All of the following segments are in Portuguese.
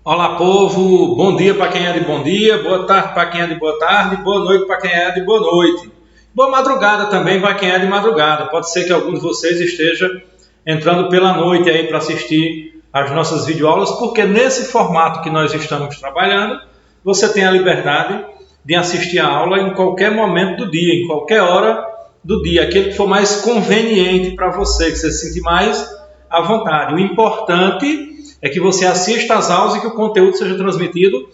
Olá, povo! Bom dia para quem é de bom dia, boa tarde para quem é de boa tarde, boa noite para quem é de boa noite. Boa madrugada também para quem é de madrugada. Pode ser que algum de vocês esteja entrando pela noite aí para assistir às nossas videoaulas, porque nesse formato que nós estamos trabalhando, você tem a liberdade de assistir a aula em qualquer momento do dia, em qualquer hora do dia, aquele que for mais conveniente para você, que você se sentir mais à vontade. O importante é que você assista às aulas e que o conteúdo seja transmitido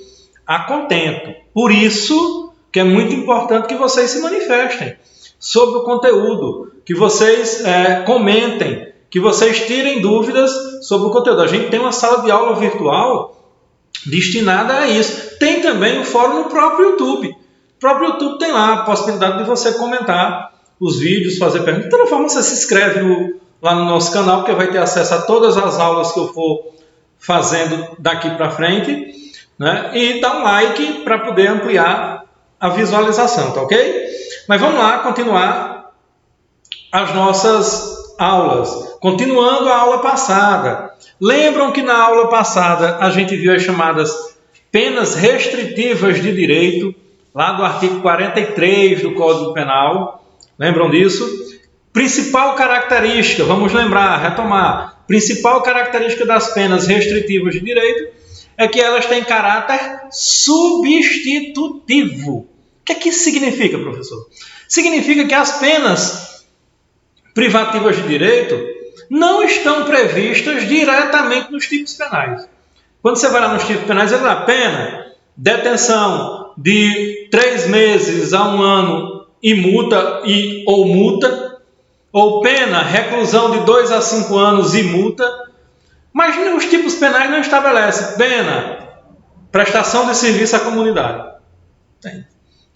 a contento. Por isso que é muito importante que vocês se manifestem sobre o conteúdo, que vocês comentem, que vocês tirem dúvidas sobre o conteúdo. A gente tem uma sala de aula virtual destinada a isso. Tem também o fórum no próprio YouTube. O próprio YouTube tem lá a possibilidade de você comentar os vídeos, fazer perguntas. De toda forma, você se inscreve lá no nosso canal, porque vai ter acesso a todas as aulas que eu for fazendo daqui para frente, né? E dá um like para poder ampliar a visualização, tá ok? Mas vamos lá continuar as nossas aulas. Continuando a aula passada. Lembram que na aula passada a gente viu as chamadas penas restritivas de direito, lá do artigo 43 do Código Penal. Lembram disso? Principal característica, vamos lembrar, retomar. Principal característica das penas restritivas de direito é que elas têm caráter substitutivo. O que é que isso significa, professor? Significa que as penas privativas de direito não estão previstas diretamente nos tipos penais. Quando você vai lá nos tipos penais, ele dá pena, detenção de 3 meses a 1 ano e multa, ou pena, reclusão de 2 a 5 anos e multa, mas os tipos penais não estabelecem pena, prestação de serviço à comunidade.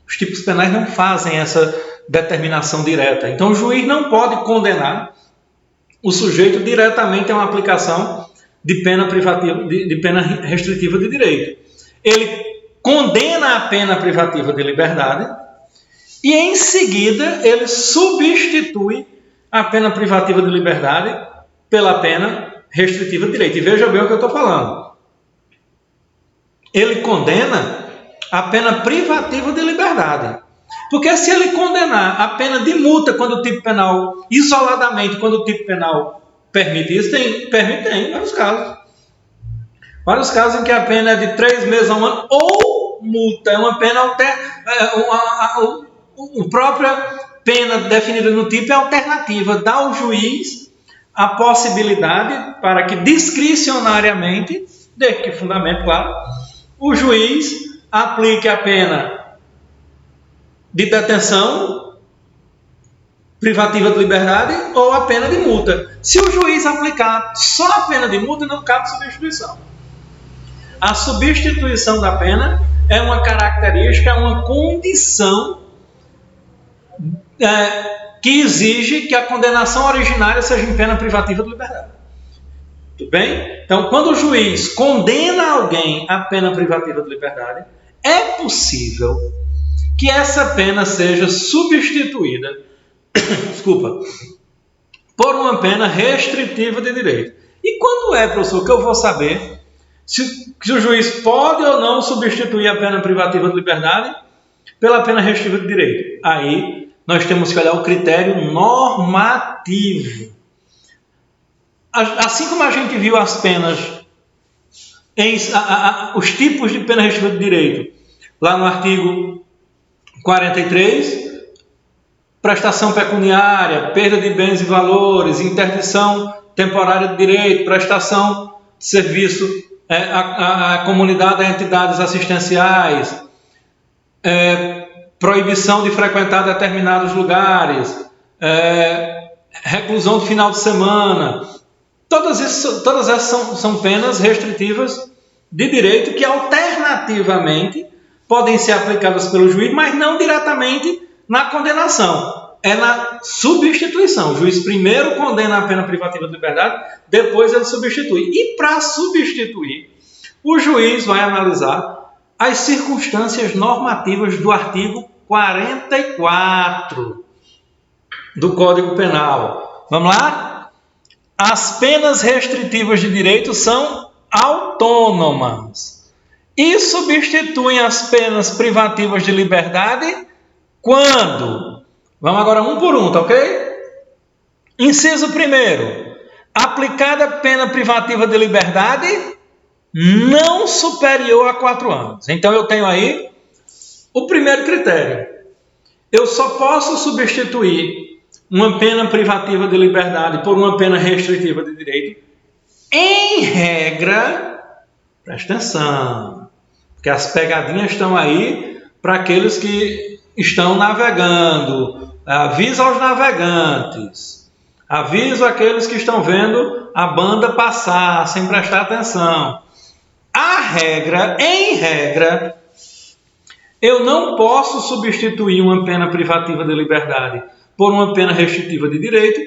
Os tipos penais não fazem essa determinação direta. Então, o juiz não pode condenar o sujeito diretamente a uma aplicação de pena privativa, de pena restritiva de direito. Ele condena a pena privativa de liberdade e, em seguida, ele substitui a pena privativa de liberdade pela pena restritiva de direito. E veja bem o que eu estou falando. Ele condena a pena privativa de liberdade. Porque se ele condenar a pena de multa quando o tipo penal, isoladamente, quando o tipo penal permite isso, tem vários casos. Vários casos em que a pena é de 3 meses a 1 ano, ou multa, é uma pena a própria pena definida no tipo é alternativa, dá ao juiz a possibilidade para que discricionariamente, desde que fundamento, claro, o juiz aplique a pena de detenção privativa de liberdade ou a pena de multa. Se o juiz aplicar só a pena de multa, não cabe substituição. A substituição da pena é uma característica, é uma condição que exige que a condenação originária seja em pena privativa de liberdade. Tudo bem? Então, quando o juiz condena alguém a pena privativa de liberdade, é possível que essa pena seja substituída por uma pena restritiva de direito. E quando é, professor, que eu vou saber se o juiz pode ou não substituir a pena privativa de liberdade pela pena restritiva de direito? Aí nós temos que olhar o critério normativo. Assim como a gente viu as penas, os tipos de pena restritiva de direito, lá no artigo 43, prestação pecuniária, perda de bens e valores, interdição temporária de direito, prestação de serviço à comunidade, a entidades assistenciais, proibição de frequentar determinados lugares, reclusão de final de semana. Todas essas são penas restritivas de direito que alternativamente podem ser aplicadas pelo juiz, mas não diretamente na condenação. É na substituição. O juiz primeiro condena a pena privativa de liberdade, depois ele substitui. E para substituir, o juiz vai analisar as circunstâncias normativas do artigo 44 do Código Penal. Vamos lá? As penas restritivas de direito são alternativas. autônomas e substituem as penas privativas de liberdade quando? Vamos agora um por um, tá ok? Inciso 1º. Aplicada pena privativa de liberdade não superior a 4 anos. Então, eu tenho aí o primeiro critério. Eu só posso substituir uma pena privativa de liberdade por uma pena restritiva de direito, em regra, presta atenção, porque as pegadinhas estão aí para aqueles que estão navegando. Aviso aos navegantes. Aviso àqueles que estão vendo a banda passar sem prestar atenção. Em regra, eu não posso substituir uma pena privativa de liberdade por uma pena restritiva de direito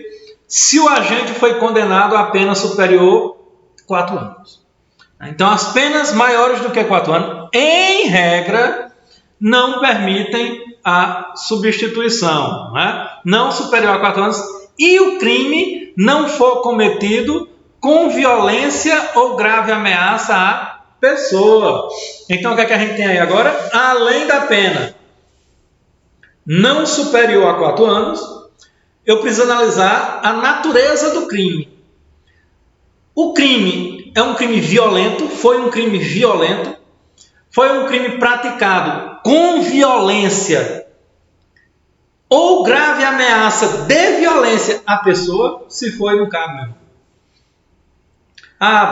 se o agente foi condenado a pena superior a 4 anos. Então, as penas maiores do que 4 anos, em regra, não permitem a substituição, não superior a 4 anos, e o crime não for cometido com violência ou grave ameaça à pessoa. Então, o que é que a gente tem aí agora? Além da pena não superior a 4 anos, eu preciso analisar a natureza do crime. O crime é um crime violento, foi um crime violento, foi um crime praticado com violência ou grave ameaça de violência à pessoa, se foi no caso mesmo.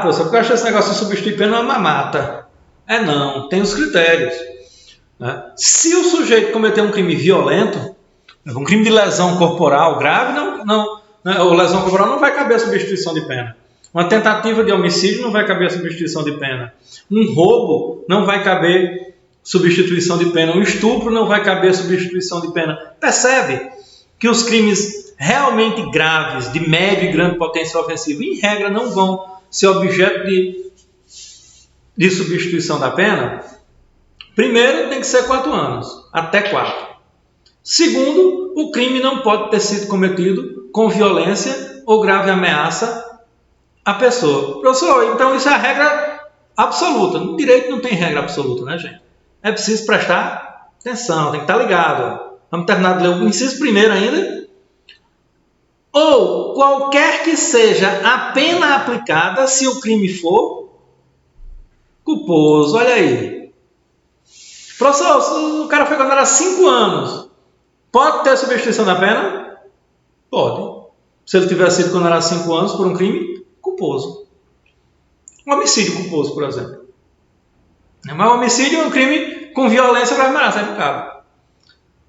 Professor, porque eu acho esse negócio de substituir pena uma mamata. Não, tem os critérios. Se o sujeito cometeu um crime violento, um crime de lesão corporal grave, ou lesão corporal não vai caber a substituição de pena. Uma tentativa de homicídio não vai caber a substituição de pena. Um roubo não vai caber substituição de pena. Um estupro não vai caber substituição de pena. Percebe que os crimes realmente graves, de médio e grande potencial ofensivo, em regra, não vão ser objeto de substituição da pena? Primeiro, tem que ser 4 anos, até 4. Segundo, o crime não pode ter sido cometido com violência ou grave ameaça à pessoa. Professor, então isso é a regra absoluta. No direito não tem regra absoluta, né, gente? É preciso prestar atenção, tem que estar ligado. Vamos terminar de ler o inciso 1º ainda. Ou qualquer que seja a pena aplicada se o crime for culposo. Olha aí. Professor, se o cara foi condenado a 5 anos, pode ter substituição da pena? Pode. Se ele tiver sido condenado a 5 anos por um crime culposo. Um homicídio culposo, por exemplo. Mas o homicídio é um crime com violência grave ameaça, aí não cabe.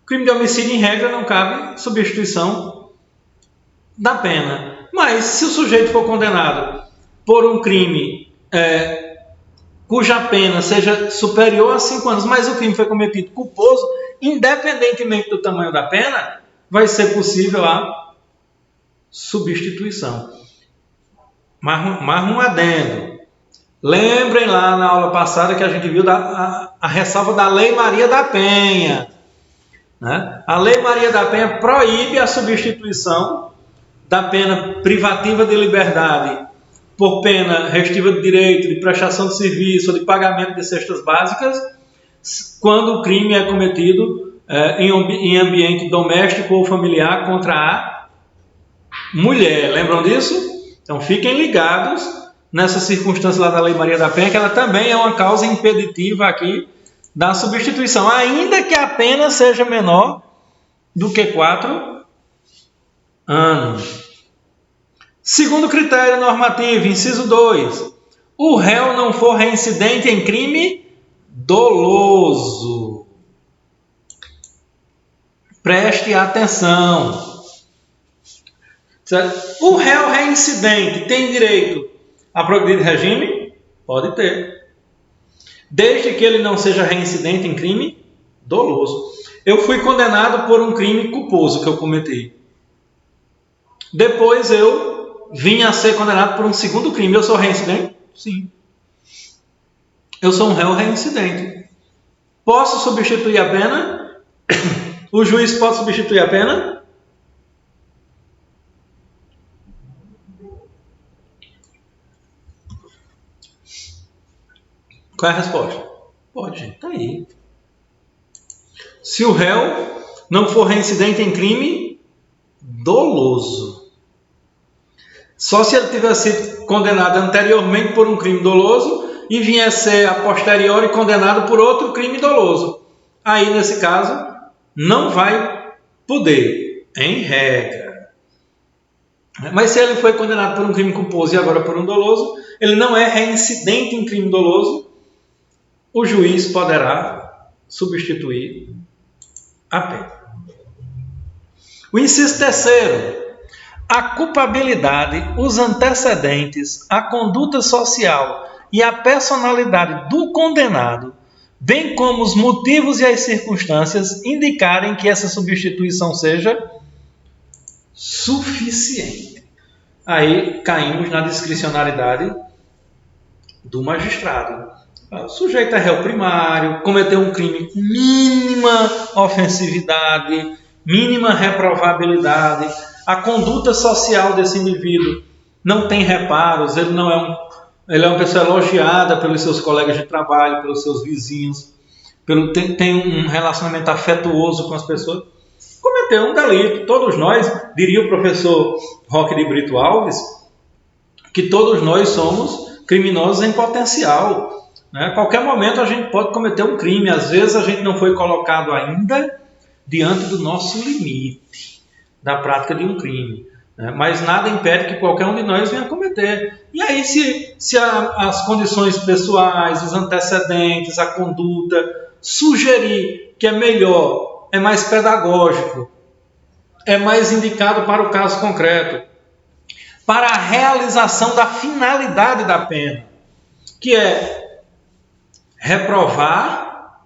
Crime de homicídio, em regra, não cabe substituição da pena. Mas se o sujeito for condenado por um crime cuja pena seja superior a 5 anos, mas o crime foi cometido culposo, independentemente do tamanho da pena, vai ser possível a substituição. Mais um adendo. Lembrem lá na aula passada que a gente viu a ressalva da Lei Maria da Penha. Né? A Lei Maria da Penha proíbe a substituição da pena privativa de liberdade por pena restritiva de direito, de prestação de serviço ou de pagamento de cestas básicas, quando o crime é cometido em ambiente doméstico ou familiar contra a mulher. Lembram disso? Então fiquem ligados nessa circunstância lá da Lei Maria da Penha, que ela também é uma causa impeditiva aqui da substituição, ainda que a pena seja menor do que 4 anos. Segundo critério normativo, inciso 2, o réu não for reincidente em crime doloso. Preste atenção. Certo? O réu reincidente tem direito a progredir de regime? Pode ter. Desde que ele não seja reincidente em crime doloso. Eu fui condenado por um crime culposo que eu cometi. Depois eu vim a ser condenado por um segundo crime. Eu sou reincidente? Sim. Eu sou um réu reincidente. Posso substituir a pena? O juiz pode substituir a pena? Qual é a resposta? Pode, gente, tá aí. Se o réu não for reincidente em crime doloso. Só se ele tivesse sido condenado anteriormente por um crime doloso e viesse ser a posteriori condenado por outro crime doloso. Aí, nesse caso, não vai poder, em regra. Mas se ele foi condenado por um crime culposo e agora por um doloso, ele não é reincidente em crime doloso, o juiz poderá substituir a pena. O inciso terceiro. A culpabilidade, os antecedentes, a conduta social e a personalidade do condenado, bem como os motivos e as circunstâncias, indicarem que essa substituição seja suficiente. Aí caímos na discricionariedade do magistrado. O sujeito é réu primário, cometeu um crime com mínima ofensividade, mínima reprovabilidade, a conduta social desse indivíduo não tem reparos, ele é uma pessoa elogiada pelos seus colegas de trabalho, pelos seus vizinhos, tem um relacionamento afetuoso com as pessoas, cometeu um delito. Todos nós, diria o professor Roque de Brito Alves, que todos nós somos criminosos em potencial. Né? A qualquer momento a gente pode cometer um crime, às vezes a gente não foi colocado ainda diante do nosso limite da prática de um crime, né? Mas nada impede que qualquer um de nós venha cometer. E aí, se as condições pessoais, os antecedentes, a conduta sugerir que é melhor, é mais pedagógico, é mais indicado para o caso concreto, para a realização da finalidade da pena, que é reprovar,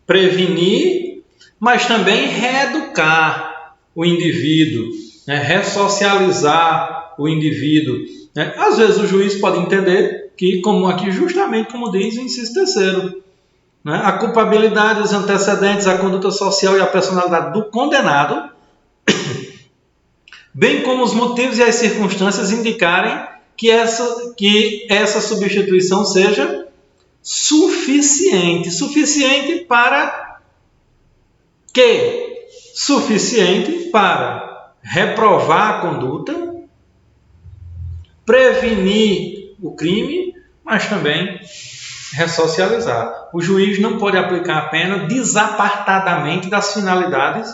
prevenir, mas também reeducar o indivíduo, né? Ressocializar o indivíduo. Né? Às vezes o juiz pode entender que, como aqui justamente como diz o inciso terceiro, né? A culpabilidade, os antecedentes, a conduta social e a personalidade do condenado, bem como os motivos e as circunstâncias indicarem que essa substituição seja suficiente. Suficiente para quê? Suficiente para reprovar a conduta, prevenir o crime, mas também ressocializar. O juiz não pode aplicar a pena desapartadamente das finalidades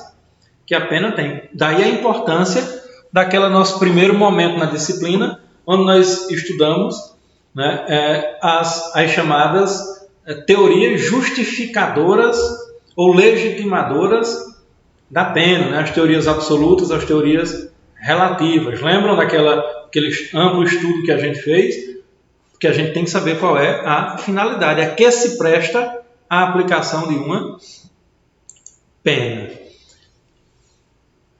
que a pena tem. Daí a importância daquele nosso primeiro momento na disciplina, onde nós estudamos, né, as chamadas teorias justificadoras ou legitimadoras da pena, né? As teorias absolutas, as teorias relativas. Lembram daquele amplo estudo que a gente fez? Que a gente tem que saber qual é a finalidade, a que se presta a aplicação de uma pena.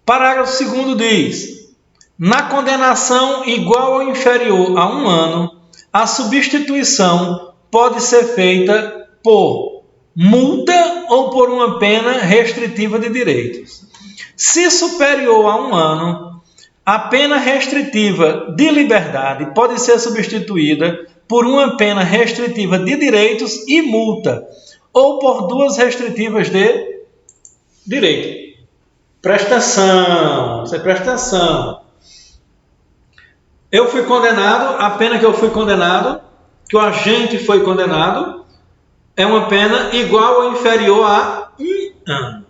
Parágrafo 2º diz: na condenação igual ou inferior a 1 ano, a substituição pode ser feita por multa ou por uma pena restritiva de direitos. Se superior a 1 ano, a pena restritiva de liberdade pode ser substituída por uma pena restritiva de direitos e multa, ou por 2 restritivas de direito. Presta atenção, você presta atenção. Eu fui condenado, a pena que eu fui condenado, que o agente foi condenado, é uma pena igual ou inferior a 1 ano.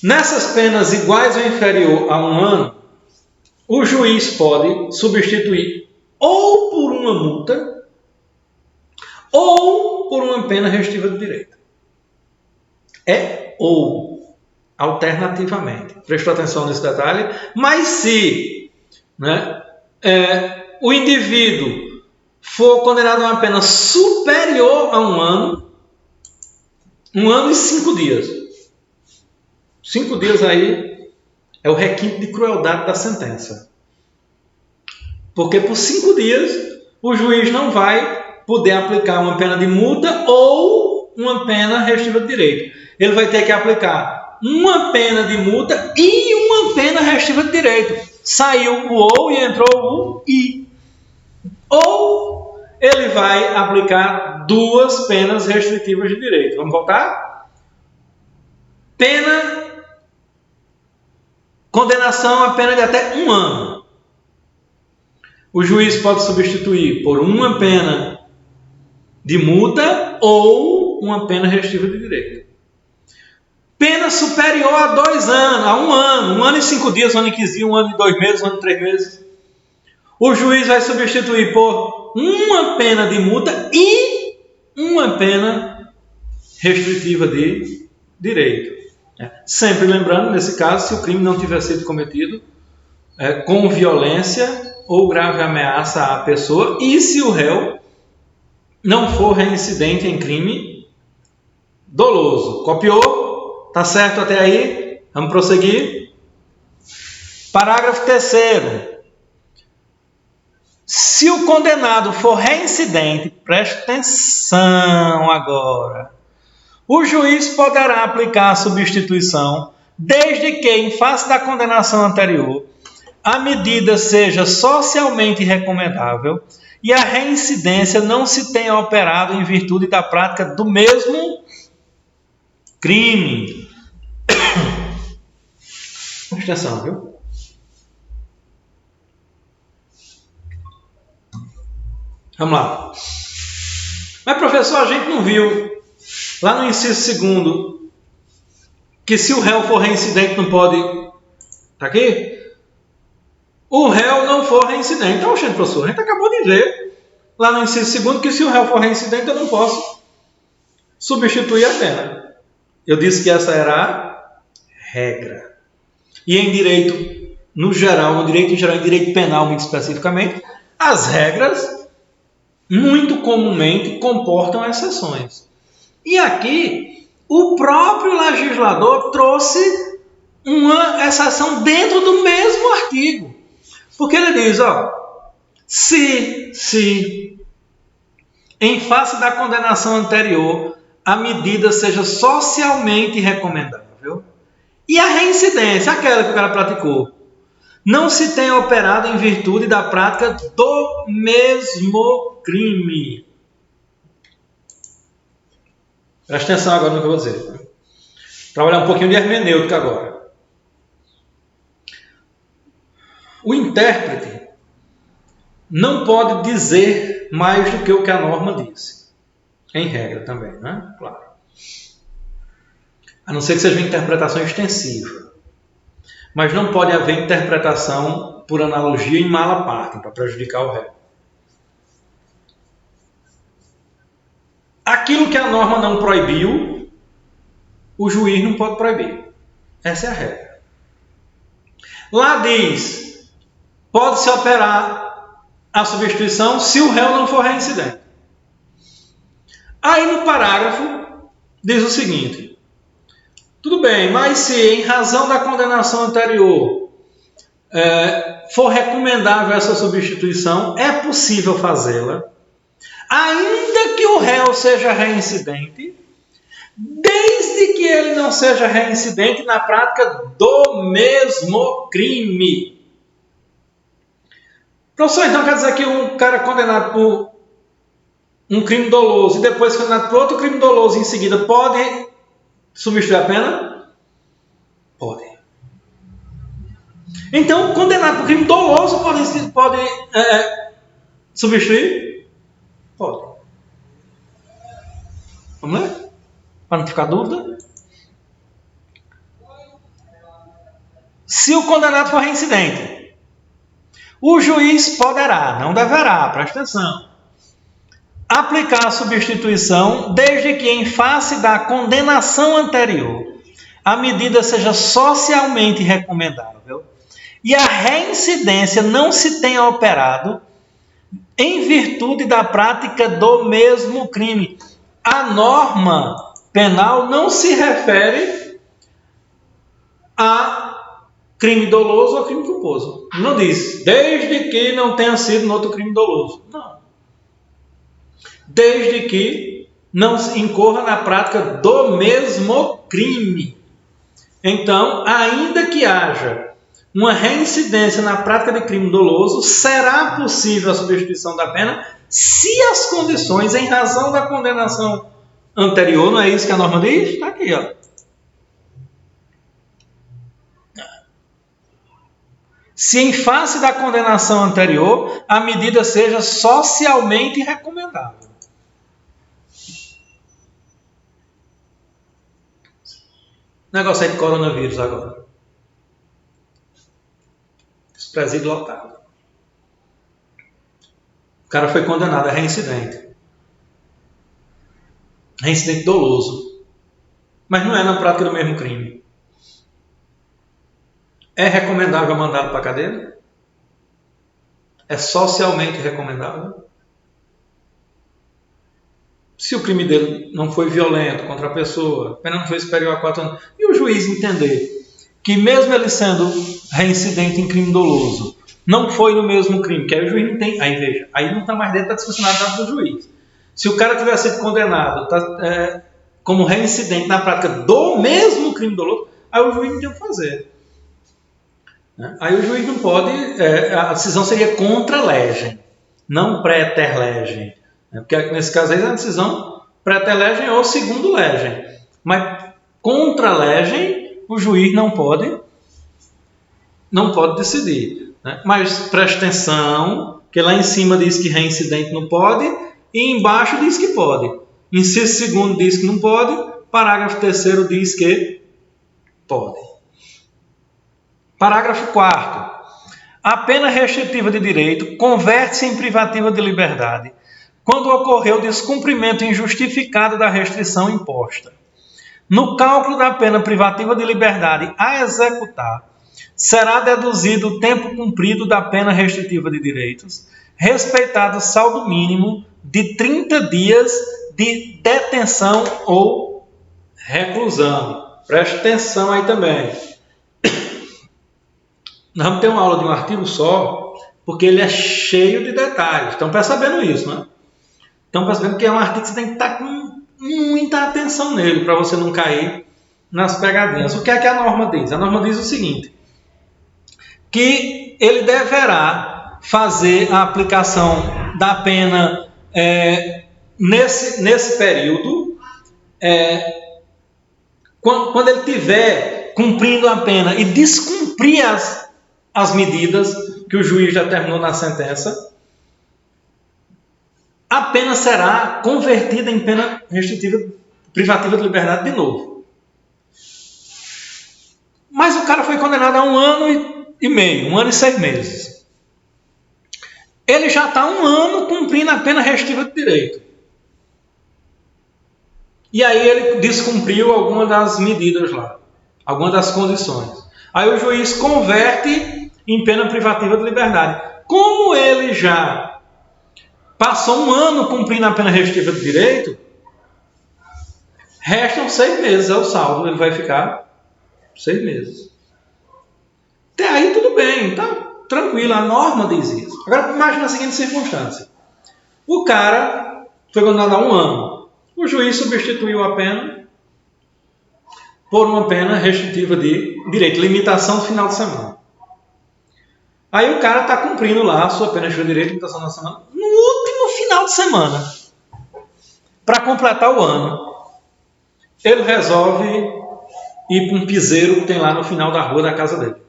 Nessas penas iguais ou inferior a 1 ano, o juiz pode substituir ou por uma multa ou por uma pena restritiva de direito. É ou, alternativamente. Prestou atenção nesse detalhe? Mas se, né, o indivíduo for condenado a uma pena superior a 1 ano, 1 ano e 5 dias. 5 dias aí é o requinte de crueldade da sentença. Porque por 5 dias o juiz não vai poder aplicar uma pena de multa ou uma pena restritiva de direito. Ele vai ter que aplicar uma pena de multa e uma pena restritiva de direito. Saiu o ou e entrou o i. Ou ele vai aplicar 2 penas restritivas de direito. Vamos voltar? Condenação a pena de até 1 ano. O juiz pode substituir por uma pena de multa ou uma pena restritiva de direito. Pena superior a 2 anos, a 1 ano, 1 ano e 5 dias, 1 ano e 15 dias, 1 ano e 2 meses, 1 ano e 3 meses. O juiz vai substituir por uma pena de multa e uma pena restritiva de direito. Sempre lembrando, nesse caso, se o crime não tiver sido cometido com violência ou grave ameaça à pessoa e se o réu não for reincidente em crime doloso. Copiou? Tá certo até aí? Vamos prosseguir. Parágrafo 3º. Se o condenado for reincidente, preste atenção agora, o juiz poderá aplicar a substituição desde que, em face da condenação anterior, a medida seja socialmente recomendável e a reincidência não se tenha operado em virtude da prática do mesmo crime. Presta atenção, viu? Vamos lá. Mas, professor, a gente não viu lá no inciso 2º que se o réu for reincidente não pode... Está aqui? O réu não for reincidente. Então, gente, professor, a gente acabou de ver lá no inciso 2º que se o réu for reincidente eu não posso substituir a pena. Eu disse que essa era a regra. E em direito, no geral, no direito em geral, em direito penal muito especificamente, as regras muito comumente comportam exceções. E aqui, o próprio legislador trouxe uma exceção dentro do mesmo artigo. Porque ele diz, se em face da condenação anterior a medida seja socialmente recomendável e a reincidência, aquela que o cara praticou, não se tenha operado em virtude da prática do mesmo crime. Presta atenção agora no que eu vou dizer. Trabalhar um pouquinho de hermenêutica agora. O intérprete não pode dizer mais do que o que a norma diz. Em regra também, né? Claro. A não ser que seja uma interpretação extensiva. Mas não pode haver interpretação por analogia em mala parte, para prejudicar o réu. Aquilo que a norma não proibiu, o juiz não pode proibir. Essa é a regra. Lá diz, pode-se operar a substituição se o réu não for reincidente. Aí no parágrafo diz o seguinte, tudo bem, mas se em razão da condenação anterior for recomendável essa substituição, é possível fazê-la, ainda que o réu seja reincidente, desde que ele não seja reincidente na prática do mesmo crime. Professor, então quer dizer que um cara condenado por um crime doloso e depois condenado por outro crime doloso em seguida pode substituir a pena? Pode. Então, condenado por crime doloso pode substituir? Pode. Vamos ler? Para não ficar dúvida. Se o condenado for reincidente, o juiz poderá, não deverá, presta atenção, aplicar a substituição desde que em face da condenação anterior a medida seja socialmente recomendável e a reincidência não se tenha operado em virtude da prática do mesmo crime. A norma penal não se refere a crime doloso ou crime culposo. Não diz, desde que não tenha sido no outro crime doloso. Não. Desde que não se incorra na prática do mesmo crime. Então, ainda que haja uma reincidência na prática de crime doloso, será possível a substituição da pena se as condições, em razão da condenação anterior, não é isso que a norma diz? Está aqui, ó. Se em face da condenação anterior, a medida seja socialmente recomendável. Negócio aí de coronavírus agora. Os presídios lotados. O cara foi condenado a reincidente. Reincidente doloso. Mas não é na prática do mesmo crime. É recomendável mandá-lo para a cadeia? É socialmente recomendável? Se o crime dele não foi violento contra a pessoa, a pena não foi superior a 4 anos, e o juiz entender que mesmo ele sendo reincidente em crime doloso, não foi no mesmo crime, que aí o juiz não tem, aí veja, aí não está mais dentro da discricionalidade do juiz. Se o cara tivesse sido condenado como reincidente na prática do mesmo crime doloso, aí o juiz não tem o que fazer. Aí o juiz não pode, a decisão seria contra legem, não pré-ter legem. Porque nesse caso aí é uma decisão pré-ter legem ou segundo legem. Mas contra legem, o juiz não pode decidir. Mas preste atenção, que lá em cima diz que reincidente não pode, e embaixo diz que pode. Inciso 2º diz que não pode, parágrafo 3º diz que pode. Parágrafo 4º. A pena restritiva de direito converte-se em privativa de liberdade quando ocorreu o descumprimento injustificado da restrição imposta. No cálculo da pena privativa de liberdade a executar, será deduzido o tempo cumprido da pena restritiva de direitos, respeitado o saldo mínimo de 30 dias de detenção ou reclusão. Preste atenção aí também. Nós vamos ter uma aula de um artigo só, porque ele é cheio de detalhes. Estão percebendo isso, né? Estão percebendo que é um artigo que você tem que estar com muita atenção nele, para você não cair nas pegadinhas. O que é que a norma diz? A norma diz o seguinte, que ele deverá fazer a aplicação da pena nesse período, quando ele estiver cumprindo a pena e descumprir as medidas que o juiz já determinou na sentença, a pena será convertida em pena restritiva privativa de liberdade de novo. Mas o cara foi condenado a 1 ano e meio, 1 ano e 6 meses. Ele já está 1 ano cumprindo a pena restritiva de direito. E aí ele descumpriu alguma das medidas lá, alguma das condições. Aí o juiz converte em pena privativa de liberdade. Como ele já passou 1 ano cumprindo a pena restritiva de direito, restam 6 meses, é o saldo, ele vai ficar 6 meses. Até aí tudo bem, tá tranquilo, a norma diz isso. Agora imagina a seguinte circunstância. O cara foi condenado a 1 ano. O juiz substituiu a pena por uma pena restritiva de direito, limitação do final de semana. Aí o cara está cumprindo lá a sua pena restritiva de direito, limitação da semana, no último final de semana, para completar o ano. Ele resolve ir para um piseiro que tem lá no final da rua da casa dele.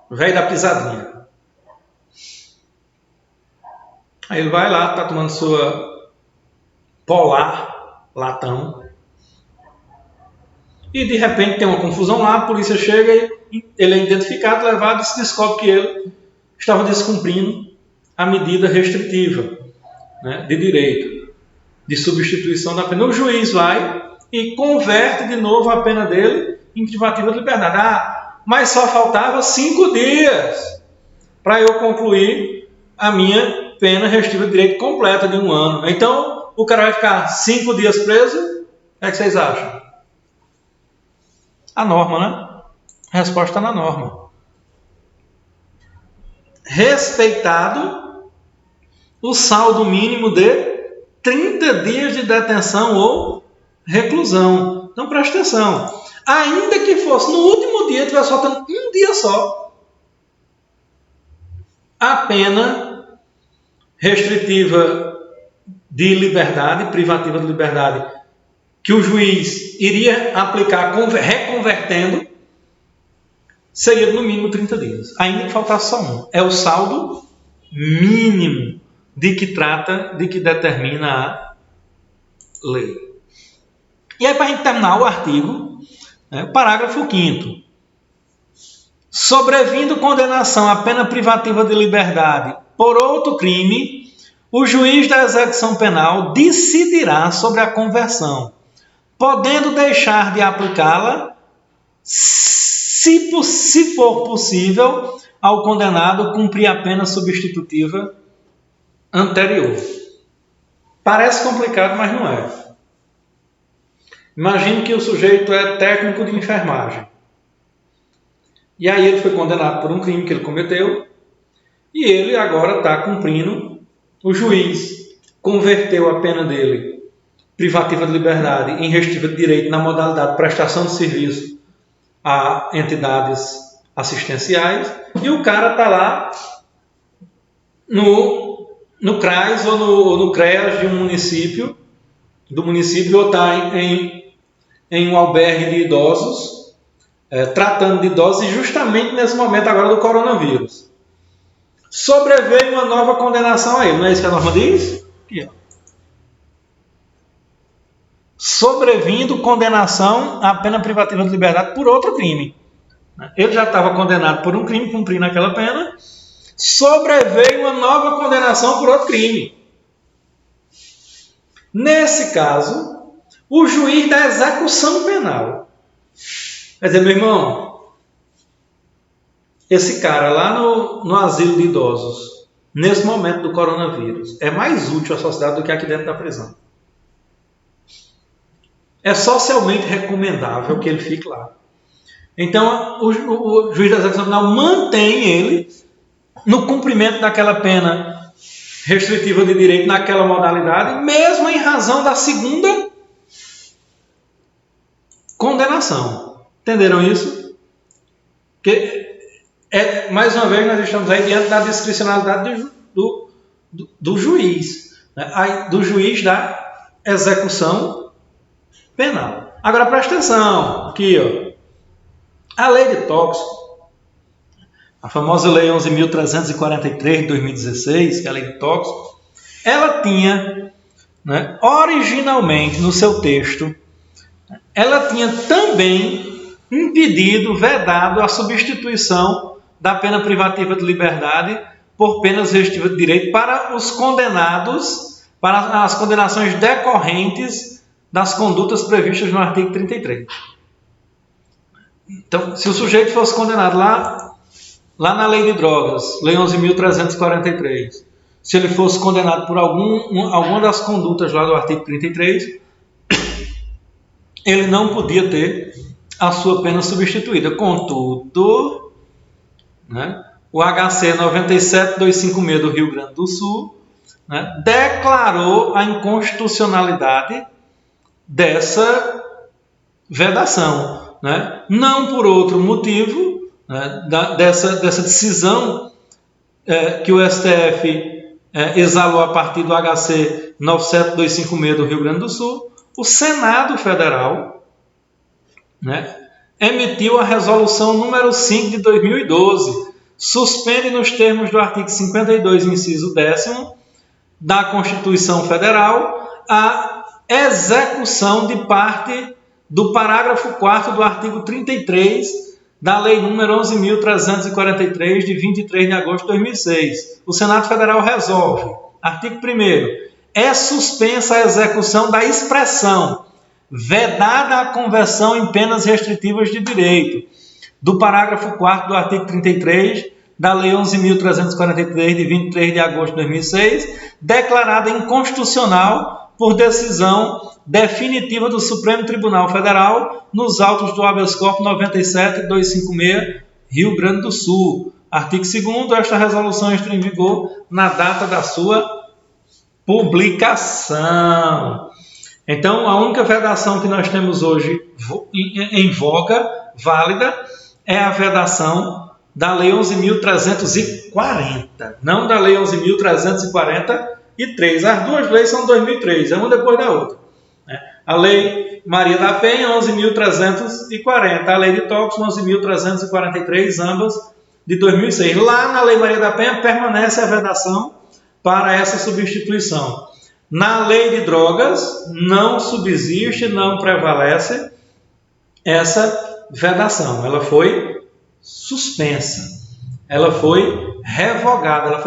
O velho da pisadinha. Aí ele vai lá, está tomando sua Polar latão. E de repente tem uma confusão lá, a polícia chega e ele é identificado, levado e se descobre que ele estava descumprindo a medida restritiva, né, de direito, de substituição da pena. O juiz vai e converte de novo a pena dele em privativa de liberdade. Mas só faltava 5 dias para eu concluir a minha pena restritiva de direito completa de 1 ano. Então, o cara vai ficar 5 dias preso? O que é que vocês acham? A norma, né? A resposta está na norma. Respeitado o saldo mínimo de 30 dias de detenção ou reclusão. Então, preste atenção. ainda que fosse no último dia, estivesse faltando um dia só, a pena restritiva de liberdade, privativa de liberdade, que o juiz iria aplicar reconvertendo, seria no mínimo 30 dias. Ainda que faltasse só um. É o saldo mínimo de que trata, de que determina a lei. E aí, para a gente terminar o artigo, parágrafo 5º. Sobrevindo condenação à pena privativa de liberdade por outro crime, o juiz da execução penal decidirá sobre a conversão, podendo deixar de aplicá-la, se for possível, ao condenado cumprir a pena substitutiva anterior. Parece complicado, mas não é. Imagine que o sujeito é técnico de enfermagem. E aí ele foi condenado por um crime que ele cometeu e ele agora está cumprindo. O juiz converteu a pena dele, privativa de liberdade, em restritiva de direito na modalidade de prestação de serviço a entidades assistenciais, e o cara está lá no CRAS ou no CREAS de um município, ou está em um albergue de idosos, tratando de idosos, e justamente nesse momento agora do coronavírus. Sobreveio uma nova condenação a ele, não é isso que a norma diz? Aqui, ó. Sobrevindo condenação à pena privativa de liberdade por outro crime. Ele já estava condenado por um crime, cumprindo aquela pena. Sobreveio uma nova condenação por outro crime. Nesse caso, o juiz da execução penal. Quer dizer, meu irmão, esse cara lá no asilo de idosos, nesse momento do coronavírus, é mais útil à sociedade do que aqui dentro da prisão. É socialmente recomendável que ele fique lá. Então, o juiz da execução penal mantém ele no cumprimento daquela pena restritiva de direito naquela modalidade, mesmo em razão da segunda condenação. Entenderam isso? Porque, mais uma vez, nós estamos aí diante da discricionalidade do juiz, né? Do juiz da execução penal. Agora presta atenção, aqui, ó. A lei de tóxico, a famosa lei 11.343 de 2016, que é a lei de tóxico, ela tinha, né, originalmente no seu texto, ela tinha também impedido, vedado a substituição da pena privativa de liberdade por penas restritivas de direito para os condenados, para as condenações decorrentes das condutas previstas no artigo 33. Então, se o sujeito fosse condenado lá na lei de drogas, lei 11.343, se ele fosse condenado por alguma das condutas lá do artigo 33, ele não podia ter a sua pena substituída. Contudo, né, o HC 97256 do Rio Grande do Sul, né, declarou a inconstitucionalidade dessa vedação. Né? Não por outro motivo, né, dessa decisão que o STF exalou a partir do HC 97256 do Rio Grande do Sul, o Senado Federal, né, emitiu a resolução número 5 de 2012, suspende nos termos do artigo 52, inciso 10º da Constituição Federal, a execução de parte do parágrafo 4º do artigo 33 da Lei número 11.343, de 23 de agosto de 2006. O Senado Federal resolve. Artigo 1º. É suspensa a execução da expressão vedada a conversão em penas restritivas de direito do parágrafo 4º do artigo 33 da Lei 11.343, de 23 de agosto de 2006, declarada inconstitucional por decisão definitiva do Supremo Tribunal Federal nos autos do habeas corpus 97.256, Rio Grande do Sul. Artigo 2º, esta resolução entra em vigor na data da sua publicação. Então, a única vedação que nós temos hoje em voga, válida, é a vedação da Lei 11.340, não da Lei 11.343. As duas leis são 2003, uma depois da outra. A Lei Maria da Penha, 11.340, a Lei de Toques, 11.343, ambas de 2006. Lá na Lei Maria da Penha permanece a vedação para essa substituição. Na Lei de Drogas não subsiste, não prevalece essa vedação. Ela foi suspensa, ela foi revogada,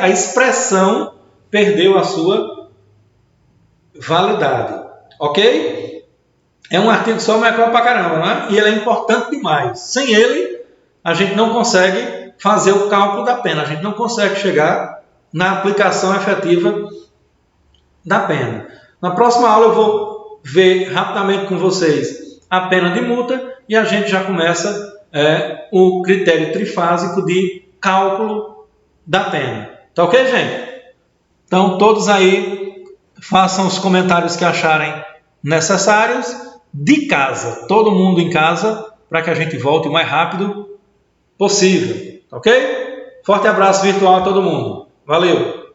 a expressão perdeu a sua validade. Ok? É um artigo só, mas é claro pra caramba, né? E ele é importante demais. Sem ele, a gente não consegue fazer o cálculo da pena, a gente não consegue chegar na aplicação efetiva da pena. Na próxima aula eu vou ver rapidamente com vocês a pena de multa e a gente já começa o critério trifásico de cálculo da pena. Tá ok, gente? Então, todos aí façam os comentários que acharem necessários de casa, todo mundo em casa, para que a gente volte o mais rápido possível. Ok? Forte abraço virtual a todo mundo. Valeu!